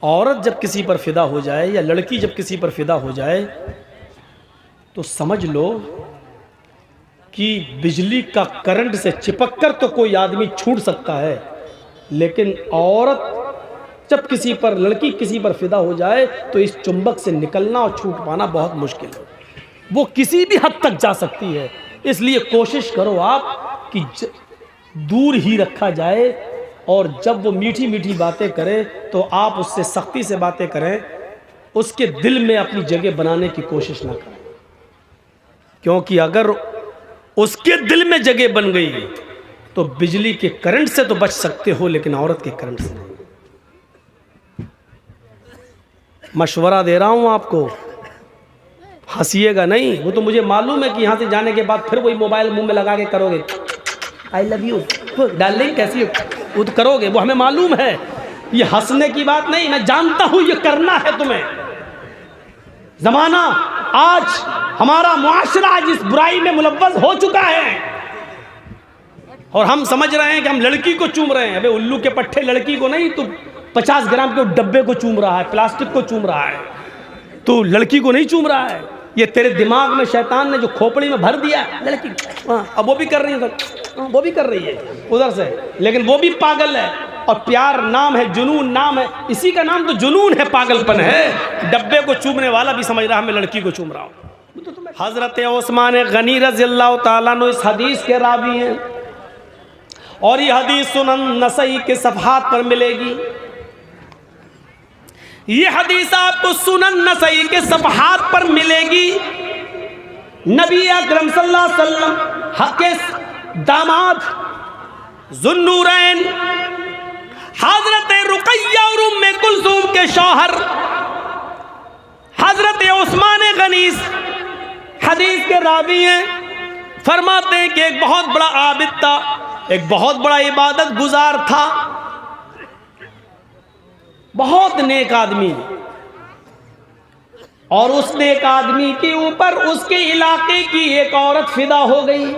औरत जब किसी पर फिदा हो जाए या लड़की जब किसी पर फिदा हो जाए तो समझ लो कि बिजली का करंट से चिपक कर तो कोई आदमी छूट सकता है, लेकिन औरत जब किसी पर, लड़की किसी पर फिदा हो जाए तो इस चुंबक से निकलना और छूट पाना बहुत मुश्किल है। वो किसी भी हद तक जा सकती है। इसलिए कोशिश करो आप कि दूर ही रखा जाए, और जब वो मीठी मीठी बातें करे तो आप उससे सख्ती से बातें करें, उसके दिल में अपनी जगह बनाने की कोशिश ना करें, क्योंकि अगर उसके दिल में जगह बन गई तो बिजली के करंट से तो बच सकते हो, लेकिन औरत के करंट से नहीं। मशवरा दे रहा हूं आपको, हंसिएगा नहीं। वो तो मुझे मालूम है कि यहां से जाने के बाद फिर वही मोबाइल मुंह में लगा के करोगे, आई लव यू डार्लिंग कैसी हो, वो तो करोगे, वो हमें मालूम है। ये हंसने की बात नहीं, मैं जानता हूं ये करना है तुम्हें। जमाना आज, हमारा मुआशरा आज इस बुराई में मुलव्वस हो चुका है, और हम समझ रहे हैं कि हम लड़की को चूम रहे हैं। अबे उल्लू के पट्टे, लड़की को नहीं, तू 50 ग्राम के डब्बे को चूम रहा है, प्लास्टिक को चूम रहा है, तू लड़की को नहीं चूम रहा है। ये तेरे दिमाग में शैतान ने जो खोपड़ी में भर दिया लड़की, अब वो भी कर रही है, वो भी कर रही है उधर से, लेकिन वो भी पागल है। और प्यार नाम है, जुनून नाम है, इसी का नाम तो जुनून है, पागलपन है। डब्बे को चूमने वाला भी समझ रहा है मैं लड़की को चूम रहा हूँ। हजरत उस्मान गनी रज़ियल्लाहु ताला अन्हु इस हदीस के रावी हैं, और ये हदीस सुनन नसई के सफ़हात पर मिलेगी। ये हदीस आपको सुनन नसई के सफ़हात पर मिलेगी। नबी अकरम सल्लल्लाहु अलैहि वसल्लम के दामाद ज़ुन्नूरैन हजरत रुक़ैया और उम्मे कुलसूम के शौहर हजरत उस्मान गनी हदीस के रावी हैं। फरमाते हैं कि एक बहुत बड़ा आबिद था, एक बहुत बड़ा इबादत गुजार था, बहुत नेक आदमी, और उस नेक आदमी के ऊपर उसके इलाके की एक औरत फिदा हो गई।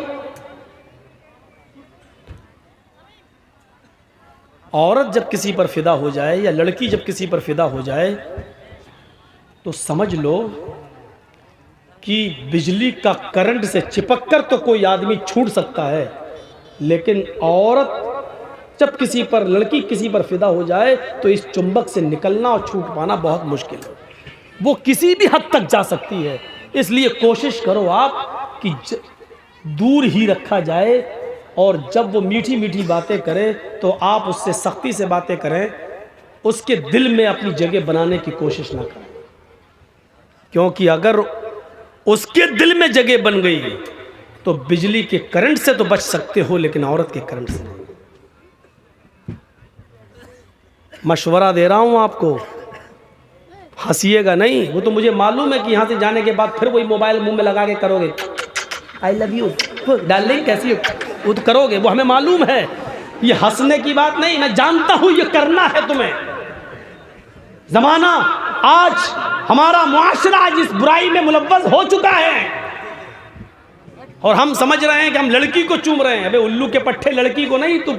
औरत जब किसी पर फिदा हो जाए या लड़की जब किसी पर फिदा हो जाए तो समझ लो कि बिजली का करंट से चिपक कर तो कोई आदमी छूट सकता है, लेकिन औरत जब किसी पर, लड़की किसी पर फिदा हो जाए तो इस चुंबक से निकलना और छूट पाना बहुत मुश्किल है। वो किसी भी हद तक जा सकती है। इसलिए कोशिश करो आप कि दूर ही रखा जाए, और जब वो मीठी मीठी बातें करे तो आप उससे सख्ती से बातें करें, उसके दिल में अपनी जगह बनाने की कोशिश ना करें, क्योंकि अगर उसके दिल में जगह बन गई तो बिजली के करंट से तो बच सकते हो, लेकिन औरत के करंट से नहीं। मशवरा दे रहा हूं आपको, हंसिएगा नहीं। वो तो मुझे मालूम है कि यहां से जाने के बाद फिर वही मोबाइल मुंह में लगा के करोगे, आई लव यू डार्लिंग कैसी हो, वो तो करोगे, वो हमें मालूम है। ये हंसने की बात नहीं, मैं जानता हूं ये करना है तुम्हें। जमाना आज, हमारा मुआशरा आज इस बुराई में मुलव्वस हो चुका है, और हम समझ रहे हैं कि हम लड़की को चूम रहे हैं। अबे उल्लू के पट्टे, लड़की को नहीं, तू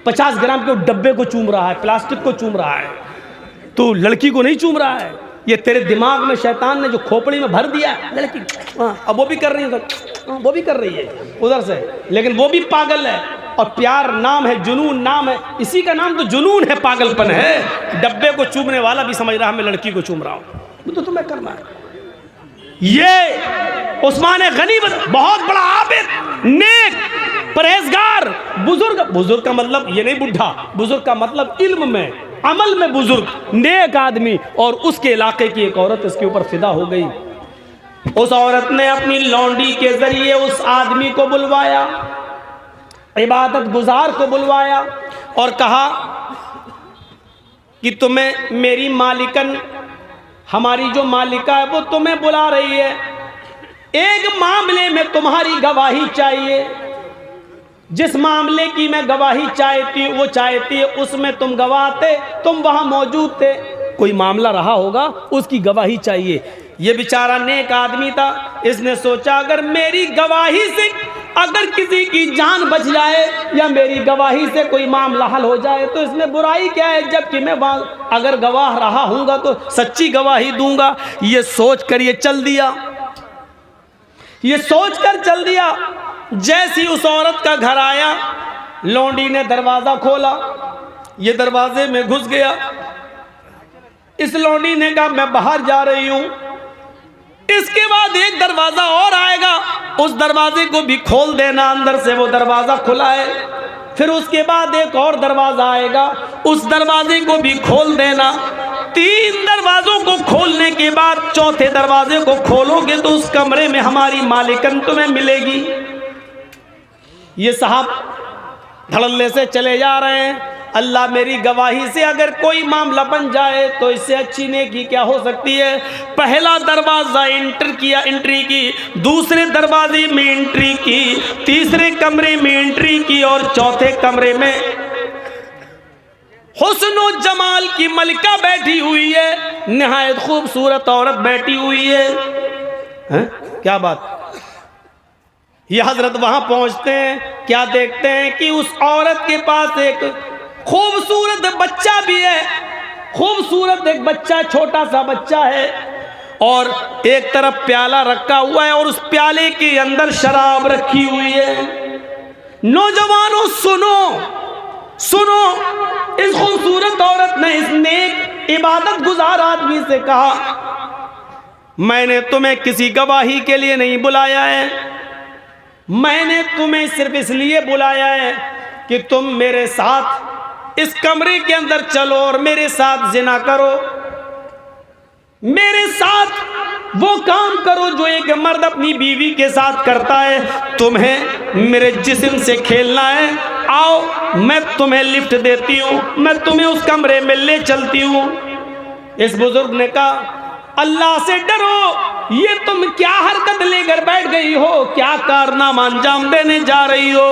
50 ग्राम के डब्बे को चूम रहा है, प्लास्टिक को चूम रहा है, तू लड़की को नहीं चूम रहा है। ये तेरे दिमाग में शैतान ने जो खोपड़ी में भर दिया लड़की, अब वो भी कर रही है, वो भी कर रही है उधर से, लेकिन वो भी पागल है। और प्यार नाम है, जुनून नाम है, इसी का नाम तो जुनून है, पागलपन है। डब्बे को चूमने वाला भी समझ रहा है मैं लड़की को चूम रहा हूँ, वो तो तुम्हें करना है। ये उस्मान गनी बहुत बड़ा आबिद, नेक, परहेजगार, बुजुर्ग। बुजुर्ग का मतलब ये नहीं बुढ़ा, बुजुर्ग का मतलब इल्म में, अमल में बुजुर्ग, नेक आदमी, और उसके इलाके की एक औरत इसके ऊपर फिदा हो गई। उस औरत ने अपनी लौंडी के जरिए उस आदमी को बुलवाया, इबादत गुजार को बुलवाया, और कहा कि तुम्हें मेरी मालिकन, हमारी जो मालिका है वो तुम्हें बुला रही है, एक मामले में तुम्हारी गवाही चाहिए। जिस मामले की मैं गवाही चाहती है उसमें तुम गवाह थे, तुम वहां मौजूद थे। कोई मामला रहा होगा, उसकी गवाही चाहिए। ये बेचारा नेक आदमी था, इसने सोचा अगर मेरी गवाही से अगर किसी की जान बच जाए या मेरी गवाही से कोई मामला हल हो जाए तो इसमें बुराई क्या है, जबकि मैं अगर गवाह रहा हूँगा तो सच्ची गवाही दूंगा। ये सोच कर ये चल दिया, ये सोच कर चल दिया। जैसी उस औरत का घर आया, लौंडी ने दरवाज़ा खोला, ये दरवाजे में घुस गया। इस लौंडी ने कहा मैं बाहर जा रही हूँ। इसके बाद एक दरवाजा और आएगा, उस दरवाजे को भी खोल देना, अंदर से वो दरवाजा खुला है। फिर उसके बाद एक और दरवाजा आएगा, उस दरवाजे को भी खोल देना। 3 दरवाजों को खोलने के बाद चौथे दरवाजे को खोलोगे तो उस कमरे में हमारी मालिकन तुम्हें मिलेगी। ये साहब धड़ल्ले से चले जा रहे हैं। अल्लाह मेरी गवाही से अगर कोई मामला बन जाए तो इससे अच्छी नेकी क्या हो सकती है। पहला दरवाज़ा एंट्री की, दूसरे दरवाजे में एंट्री की, तीसरे कमरे में एंट्री की और चौथे कमरे में हुस्न जमाल की मलिका बैठी हुई है, निहायत खूबसूरत औरत बैठी हुई है। क्या बात। ये हजरत वहां पहुंचते हैं, क्या देखते हैं कि उस औरत के पास एक खूबसूरत बच्चा भी है। खूबसूरत एक बच्चा, छोटा सा बच्चा है, और एक तरफ प्याला रखा हुआ है और उस प्याले के अंदर शराब रखी हुई है। नौजवानों सुनो सुनो, इस खूबसूरत औरत ने इस नेक इबादत गुजार आदमी से कहा, मैंने तुम्हें किसी गवाही के लिए नहीं बुलाया है, मैंने तुम्हें सिर्फ इसलिए बुलाया है कि तुम मेरे साथ इस कमरे के अंदर चलो और मेरे साथ जिना करो, मेरे साथ वो काम करो जो एक मर्द अपनी बीवी के साथ करता है। तुम्हें मेरे जिस्म से खेलना है, आओ मैं तुम्हें लिफ्ट देती हूँ, मैं तुम्हें उस कमरे में ले चलती हूँ। इस बुजुर्ग ने कहा अल्लाह से डरो, ये तुम क्या हरकत लेकर बैठ गई हो, क्या कारनामा अंजाम देने जा रही हो।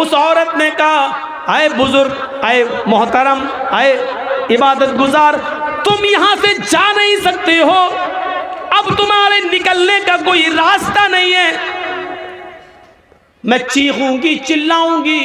उस औरत ने कहा आए बुजुर्ग, आए मोहतरम, आए इबादत गुजार, तुम यहां से जा नहीं सकते हो, अब तुम्हारे निकलने का कोई रास्ता नहीं है। मैं चीखूंगी, चिल्लाऊंगी,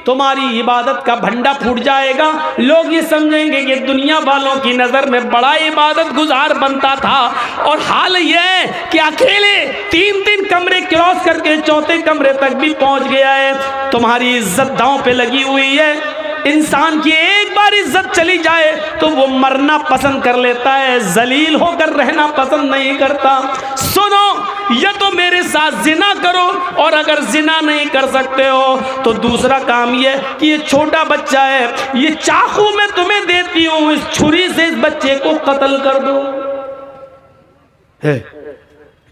तुम्हारी इबादत का भंडा फूट जाएगा, लोग ये समझेंगे कि दुनिया वालों की नज़र में बड़ा इबादत गुजार बनता था, और हाल ये है कि अकेले 3 कमरे क्रॉस करके चौथे कमरे तक भी पहुंच गया है। तुम्हारी इज्जत दांव पे लगी हुई है। इंसान की एक बार इज्जत चली जाए तो वो मरना पसंद कर लेता है, जलील होकर रहना पसंद नहीं करता। सुनो, या तो मेरे साथ जिना करो, और अगर जिना नहीं कर सकते हो तो दूसरा काम ये कि ये छोटा बच्चा है, ये चाकू मैं तुम्हें देती हूँ, इस छुरी से इस बच्चे को कत्ल कर दो।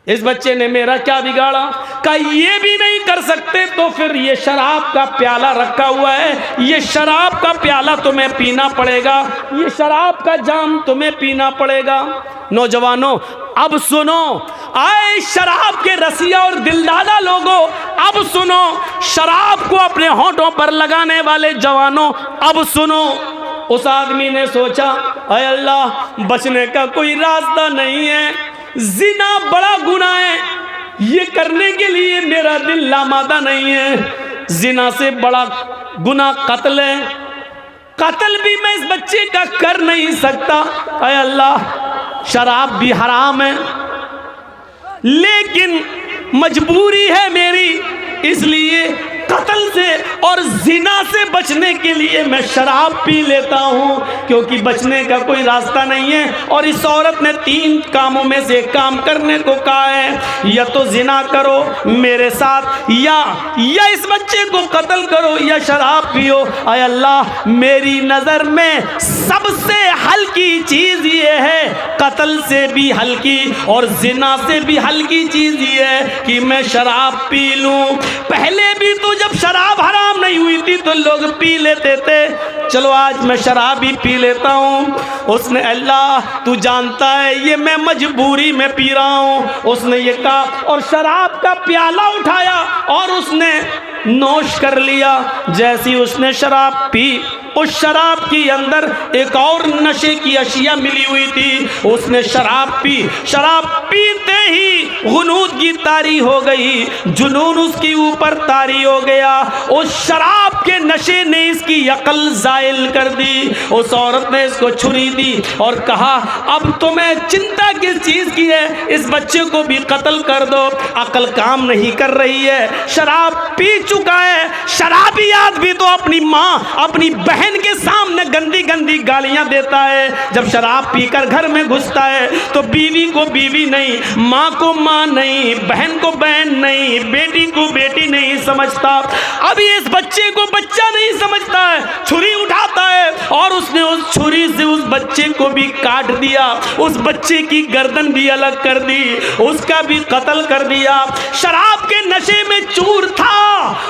इस बच्चे ने मेरा क्या बिगाड़ा। का ये भी नहीं कर सकते तो फिर ये शराब का प्याला रखा हुआ है, ये शराब का प्याला तुम्हें पीना पड़ेगा, ये शराब का जाम तुम्हें पीना पड़ेगा। नौजवानों अब सुनो, आए शराब के रसिया और दिलदादा लोगों, अब सुनो, शराब को अपने होठों पर लगाने वाले जवानों, अब सुनो। उस आदमी ने सोचा अय अल्लाह, बचने का कोई रास्ता नहीं है, जिना बड़ा गुनाह है, ये करने के लिए मेरा दिल लामादा नहीं है। जिना से बड़ा गुनाह कत्ल है, कत्ल भी मैं इस बच्चे का कर नहीं सकता। अय अल्लाह, शराब भी हराम है, लेकिन मजबूरी है मेरी, इसलिए कत्ल से और जिना से बचने के लिए मैं शराब पी लेता हूँ, क्योंकि बचने का कोई रास्ता नहीं है। और इस औरत ने 3 कामों में से एक काम करने को कहा है, या तो जिना करो मेरे साथ, या इस बच्चे को कत्ल करो, या शराब पियो। आय अल्लाह, मेरी नज़र में सबसे हल्की चीज़ ये है, कत्ल से भी हल्की और जिना से भी हल्की चीज़ ये है कि मैं शराब पी लूँ। पहले भी तो जब शराब हराम नहीं हुई थी तो लोग पी लेते थे, चलो आज मैं शराब ही पी लेता हूँ। उसने अल्लाह तू जानता है ये मैं मजबूरी में पी रहा हूँ, उसने ये कहा और शराब का प्याला उठाया और उसने नोश कर लिया। जैसी उसने शराब पी उस शराब के अंदर एक और नशे की अशिया मिली हुई थी। उसने शराब पी, शराब पीते ही गुनूद की तारी हो गई, जुनून उसके ऊपर तारी हो गया। उस शराब के नशे ने इसकी अकल जायल कर दी। उस औरत ने इसको छुरी दी और कहा, अब तुम्हें चिंता किस चीज की है, इस बच्चे को भी कत्ल कर दो। अकल काम नहीं कर रही है, शराब पी चुका है। शराबी आदमी तो अपनी माँ, अपनी बहन के सामने गंदी गंदी गालियां देता है। जब शराब पीकर घर में घुसता है तो बीवी को बीवी नहीं, माँ को माँ नहीं, बहन को बहन नहीं, बेटी को बेटी नहीं समझता। अभी इस बच्चे को बच्चा नहीं समझता है, छुरी उठाता है और उसने उस छुरी से उस बच्चे को भी काट दिया, उस बच्चे की गर्दन भी अलग कर दी, उसका भी कत्ल कर दिया। शराब के नशे में चूर था।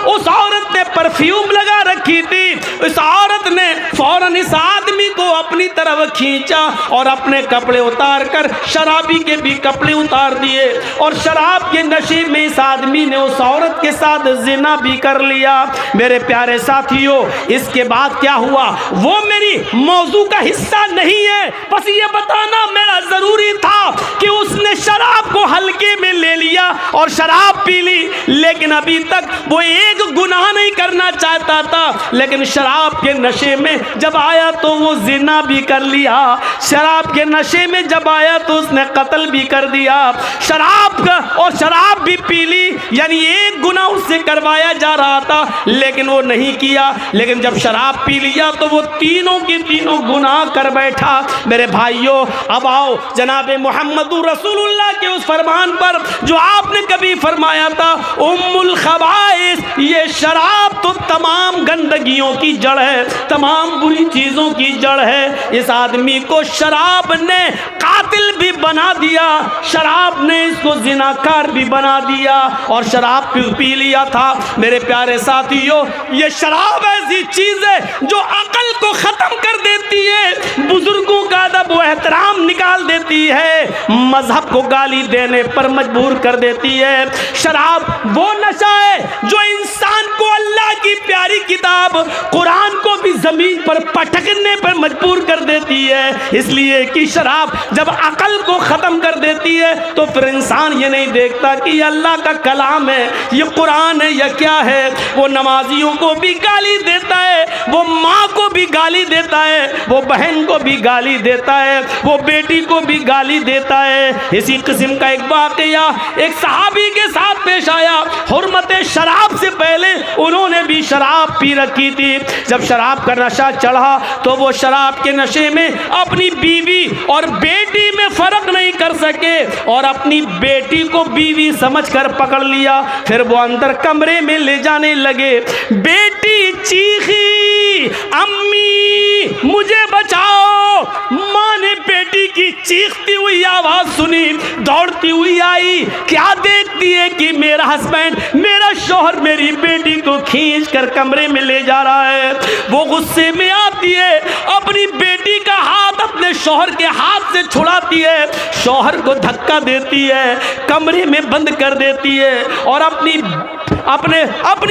उस औरत ने परफ्यूम लगा रखी थी। इस औरत ने फौरन इस आदमी को अपनी तरफ खींचा और अपने कपड़े उतार कर शराबी के भी कपड़े उतार दिए और शराब के नशे में इस आदमी ने उस औरत के साथ जिना भी कर लिया। मेरे प्यारे साथियों, इसके बाद क्या हुआ वो मेरी मौजू का हिस्सा नहीं है, बस ये बताना मेरा जरूरी था कि उसने शराब को हल्के में ले लिया और शराब पी ली, लेकिन अभी तक वो एक गुनाह नहीं करना चाहता था। लेकिन शराब के नशे में जब आया तो वो जिना भी कर लिया, शराब के नशे में जब आया तो उसने कत्ल भी कर दिया, शराब का और शराब भी पी ली, यानी एक गुनाह उससे करवाया जा रहा था लेकिन वो नहीं किया। लेकिन जब शराब पी लिया तो वो तीनों के तीनों गुनाह कर बैठा। मेरे भाइयों, अब आओ जनाबे मोहम्मदुर रसूलुल्लाह के उस फरमान पर जो आपने कभी फरमाया था, उम्मुल खबाइस, ये शराब तो तमाम गंदगियों की जड़ है, तमाम बुरी चीजों की जड़ है। इस आदमी को शराब ने कातिल भी बना दिया, शराब ने इसको जिनाकार भी बना दिया और शराब पी लिया था। मेरे प्यारे साथियों, ये शराब ऐसी चीज है जो अकल को खत्म कर देती है, बुजुर्गों का अदब व एहतराम निकाल देती है, मजहब को गाली देने पर मजबूर कर देती है। शराब वो नशा है जो इंसान को अल्लाह की प्यारी किताब कुरान को भी जमीन पर पटकने पर मजबूर कर देती है। इसलिए कि शराब जब अकल को खत्म कर देती है तो फिर इंसान ये नहीं देखता कि ये अल्लाह का कलाम है, ये कुरान है या क्या है। वो नमाजियों को भी गाली देता है, वो माँ को भी गाली देता है, वो बहन को भी गाली देता है, वो बेटी को भी गाली देता है। इसी किस्म का एक वाकया एक सहाबी के साथ पेश आया। हुर्मत शराब से पहले उन्होंने भी शराब पी रखी थी। जब शराब का नशा चढ़ा तो वो शराब के नशे में अपनी बीवी और बेटी में फर्क नहीं कर सके और अपनी बेटी को बीवी समझकर पकड़ लिया। फिर वो अंदर कमरे में ले जाने लगे। बेटी चीखी, अम्मी मुझे बचाओ। माँ ने बेटी की चीखती हुई आवाज सुनी, दौड़ती हुई आई। क्या देखती है कि मेरा हस्बैंड, मेरा शौहर मेरी बेटी को खींच कर कमरे में ले जा रहा है। वो गुस्से में आती है, अपनी बेटी का हाथ अपने शौहर के हाथ से छुड़ाती है, शौहर को धक्का देती है, कमरे में बंद कर देती है और अपनी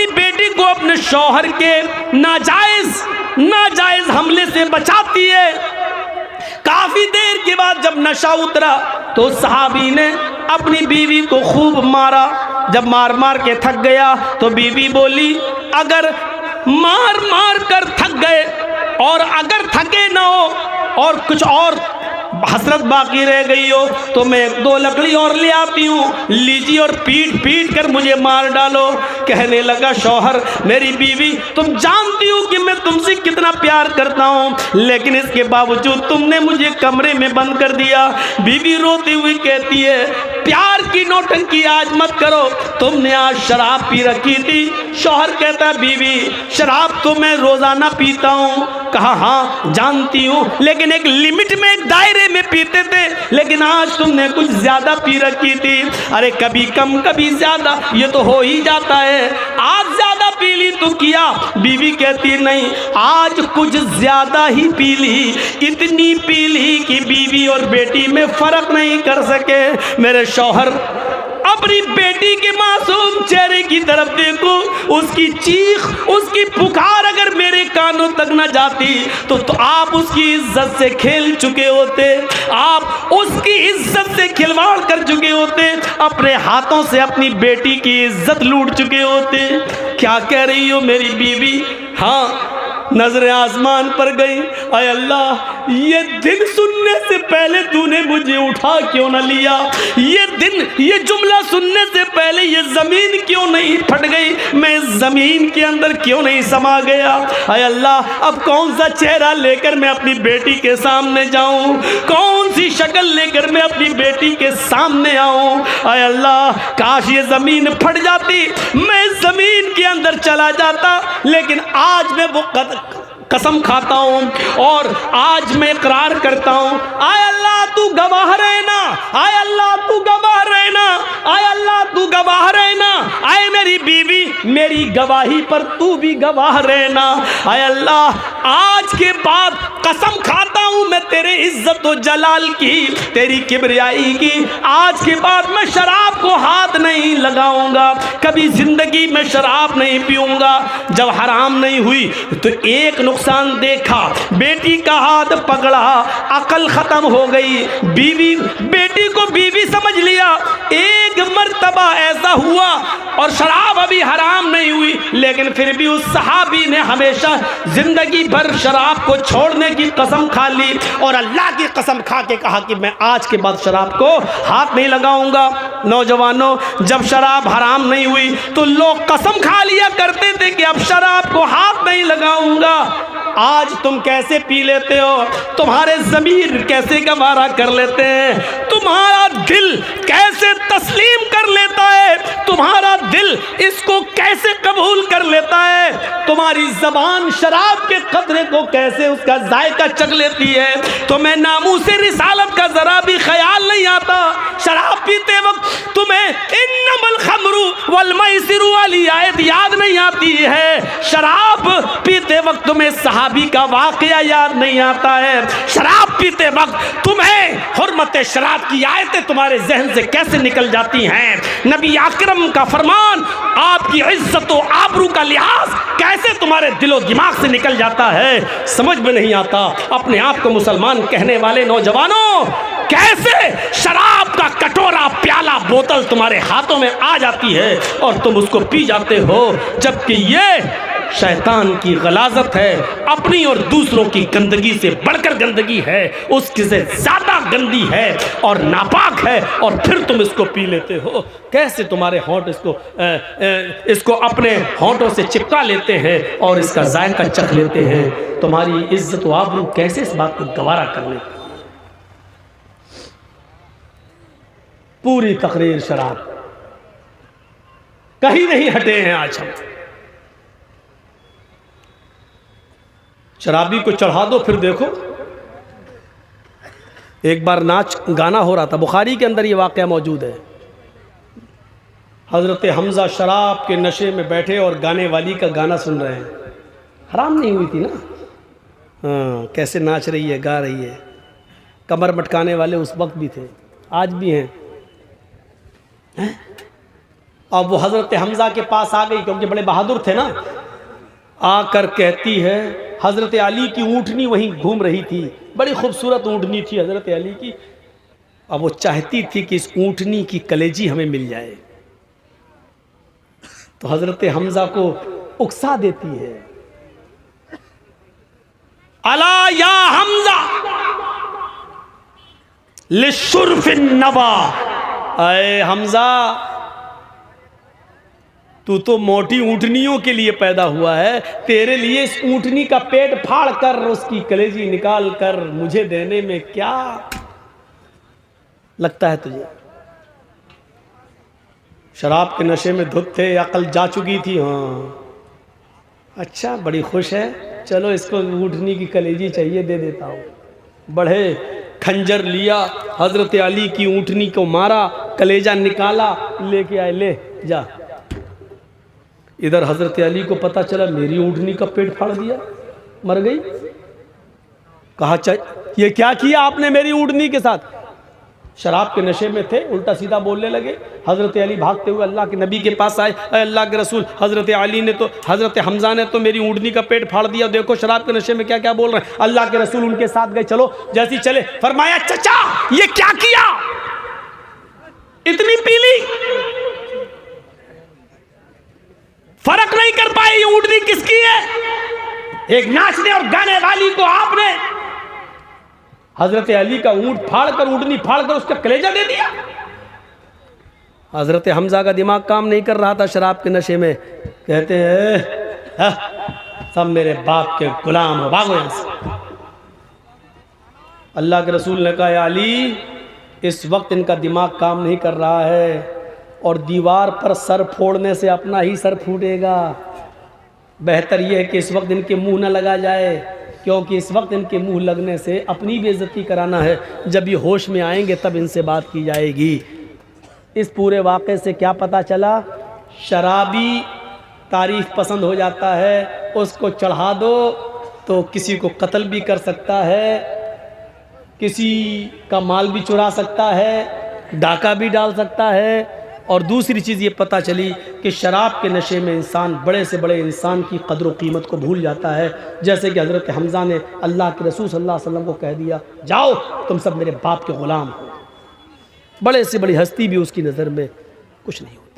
बेटी को अपने शौहर के नाजायज हमले से बचाती है। काफी देर के बाद जब नशा उतरा तो सहाबी ने अपनी बीवी को खूब मारा। जब मार मार के थक गया तो बीवी बोली, अगर मार मार कर थक गए और अगर थके ना हो और कुछ और हसरत बाकी रह गई हो तो मैं 2 लकड़ी और ले आती हूँ, लीजिए और पीट पीट कर मुझे मार डालो। कहने लगा शौहर, मेरी बीवी तुम जानती हो कि मैं तुमसे कितना प्यार करता हूँ, लेकिन इसके बावजूद तुमने मुझे कमरे में बंद कर दिया। बीवी रोती हुई कहती है, प्यार की नौटंकी आज मत करो, तुमने आज शराब पी रखी थी। शौहर कहता है, बीवी शराब तो मैं रोजाना पीता हूँ। कहा हाँ जानती हूँ, लेकिन एक लिमिट में, एक दायरे में पीते थे, लेकिन आज तुमने कुछ ज्यादा पी रखी थी। अरे कभी कम कभी ज्यादा, ये तो हो ही जाता है। आज ज्यादा पी ली तो किया। बीवी कहती नहीं, आज कुछ ज्यादा ही पी ली, इतनी पी ली कि बीवी और बेटी में फर्क नहीं कर सके। मेरे शौहर अब अपनी बेटी के मासूम चेहरे की तरफ देखूं, उसकी चीख, उसकी पुकार अगर मेरे कानों तक न जाती तो आप उसकी इज्जत से खेल चुके होते, आप उसकी इज्जत से खिलवाड़ कर चुके होते, अपने हाथों से अपनी बेटी की इज्जत लूट चुके होते। क्या कह रही हो मेरी बीवी? हाँ, नजरें आसमान पर गई। अय अल्लाह, ये दिन सुनने से पहले तूने मुझे उठा क्यों न लिया? ये दिन, ये जुमला सुनने से पहले ये जमीन क्यों नहीं फट गई? मैं इस जमीन के अंदर क्यों नहीं समा गया? अय अल्लाह, अब कौन सा चेहरा लेकर मैं अपनी बेटी के सामने जाऊं? कौन सी शक्ल लेकर मैं अपनी बेटी के सामने आऊं? अय अल्लाह, काश ये जमीन फट जाती, मैं इस जमीन के अंदर चला जाता, लेकिन आज मैं वो कसम खाता हूं और आज मैं इकरार करता हूं, आय अल्लाह तू गवाह रहना, आय अल्लाह तू गवाह रहना, आय अल्लाह तू गवाह रहना, आय मेरी बीवी, मेरी गवाही पर तू भी गवाह रहना। आय अल्लाह, आज के बाद कसम खाता हूं मैं तेरे इज्जत व जलाल की, तेरी किबरियाई की, आज के बाद मैं शराब को हाथ नहीं लगाऊंगा, कभी जिंदगी में शराब नहीं पीऊंगा। जब हराम नहीं हुई तो एक नुकसान देखा, बेटी का हाथ पकड़ा, अकल खत्म हो गई, बीवी, बेटी को बीवी समझ लिया। एक मर्तबा ऐसा हुआ और शराब अभी हराम नहीं हुई, लेकिन फिर भी उस सहाबी ने हमेशा जिंदगी भर शराब को छोड़ने की कसम खा ली और अल्लाह की कसम खा के कहा कि मैं आज के बाद शराब को हाथ नहीं लगाऊंगा। नौजवानों, जब शराब हराम नहीं हुई तो लोग कसम खा लिया करते थे कि अब शराब को हाथ नहीं लगाऊंगा। आज तुम कैसे पी लेते हो? तुम्हारे ज़मीर कैसे गवारा कर लेते हैं? तुम्हारा दिल कैसे तस्लीम कर लेता है? तुम्हारा दिल इसको कैसे कबूल कर लेता है? तुम्हारी ज़बान शराब के कतरे को कैसे उसका जायका चख लेती है? तुम्हें नामूसे रिसालत का ज़रा भी ख्याल नहीं आता। शराब पीते वक्त तुम्हें इन्नमल खमरू वल मैसिरु वाली आयत याद नहीं आती है। शराब पीते वक्त तुम्हें सहाबी का वाकया याद नहीं आता है। शराब पीते वक्त तुम्हें हुर्मत शराब की आयतें तुम्हारे जहन से कैसे निकल जाती हैं। नबी अकरम का फरमान, आपकी इज्जत और आबरू का लिहाज कैसे तुम्हारे दिलो दिमाग से निकल जाता है, समझ में नहीं आता। अपने आप को मुसलमान कहने वाले नौजवानों, कैसे शराब का कटोरा, प्याला, बोतल तुम्हारे हाथों में आ जाती है और तुम उसको पी जाते हो, जबकि ये शैतान की गलाजत है, अपनी और दूसरों की गंदगी से बढ़कर गंदगी है, उसकी से ज़्यादा गंदी है और नापाक है, और फिर तुम इसको पी लेते हो। कैसे तुम्हारे होंठ इसको अपने होंठों से चिपका लेते हैं और इसका जायका चख लेते हैं। तुम्हारी इज्जत व आबरू कैसे इस बात को गवारा कर लेते हैं। पूरी तकरीर शराब, कहीं नहीं हटे हैं आज हम। शराबी को चढ़ा दो, फिर देखो। एक बार नाच गाना हो रहा था, बुखारी के अंदर ये वाक़या मौजूद है। हज़रत हमज़ा शराब के नशे में बैठे और गाने वाली का गाना सुन रहे हैं। हराम नहीं हुई थी ना। हाँ, कैसे नाच रही है, गा रही है। कमर मटकाने वाले उस वक्त भी थे, आज भी हैं। अब वो हज़रत हमज़ा के पास आ गई, क्योंकि बड़े बहादुर थे ना। आकर कहती है, हज़रत अली की ऊँटनी वहीं घूम रही थी, बड़ी खूबसूरत ऊँटनी थी हज़रत अली की। अब वो चाहती थी कि इस ऊँटनी की कलेजी हमें मिल जाए, तो हज़रत हमज़ा को उकसा देती है, अला या हमज़ा लिशुर्फिन नवा, अय हमज़ा, तू तो मोटी ऊँटनियों के लिए पैदा हुआ है, तेरे लिए इस ऊँटनी का पेट फाड़ कर उसकी कलेजी निकाल कर मुझे देने में क्या लगता है तुझे। शराब के नशे में धुत थे, अकल जा चुकी थी। हाँ अच्छा, बड़ी खुश है, चलो इसको ऊँटनी की कलेजी चाहिए, दे देता हूँ। बढ़े, खंजर लिया, हज़रत अली की ऊँटनी को मारा, कलेजा निकाला, लेके आए, ले जा। इधर हज़रत अली को पता चला मेरी ऊँटनी का पेट फाड़ दिया, मर गई। कहा ये क्या किया आपने मेरी ऊँटनी के साथ? शराब के नशे में थे, उल्टा सीधा बोलने लगे। हज़रत अली भागते हुए अल्लाह के नबी के पास आए, अल्लाह के रसूल, हज़रत हमज़ा ने तो मेरी ऊँटनी का पेट फाड़ दिया, देखो शराब के नशे में क्या क्या बोल रहे हैं। अल्लाह के रसूल उनके साथ गए, चलो। जैसे ही चले, फरमाया चचा ये क्या किया, इतनी पीली, फर्क नहीं कर पाए ये ऊँटनी किसकी है। एक नाचने और गाने वाली को आपने हजरत अली का ऊँट फाड़कर, ऊँटनी फाड़कर उसका कलेजा दे दिया। हजरत हमजा का दिमाग काम नहीं कर रहा था शराब के नशे में। कहते हैं सब मेरे बाप के गुलाम हो, भागो यहां से। अल्लाह के रसूल ने कहा अली इस वक्त इनका दिमाग काम नहीं कर रहा है और दीवार पर सर फोड़ने से अपना ही सर फूटेगा। बेहतर यह है कि इस वक्त इनके मुंह न लगा जाए, क्योंकि इस वक्त इनके मुंह लगने से अपनी बेइज्जती कराना है। जब ये होश में आएंगे तब इनसे बात की जाएगी। इस पूरे वाक़े से क्या पता चला, शराबी तारीफ़ पसंद हो जाता है, उसको चढ़ा दो तो किसी को कत्ल भी कर सकता है, किसी का माल भी चुरा सकता है, डाका भी डाल सकता है। और दूसरी चीज़ ये पता चली कि शराब के नशे में इंसान बड़े से बड़े इंसान की कदर व कीमत को भूल जाता है। जैसे कि हज़रत हमज़ा ने अल्लाह के रसूल सल्लल्लाहु अलैहि वसल्लम को कह दिया, जाओ तुम सब मेरे बाप के ग़ुलाम हो। बड़े से बड़ी हस्ती भी उसकी नज़र में कुछ नहीं होती।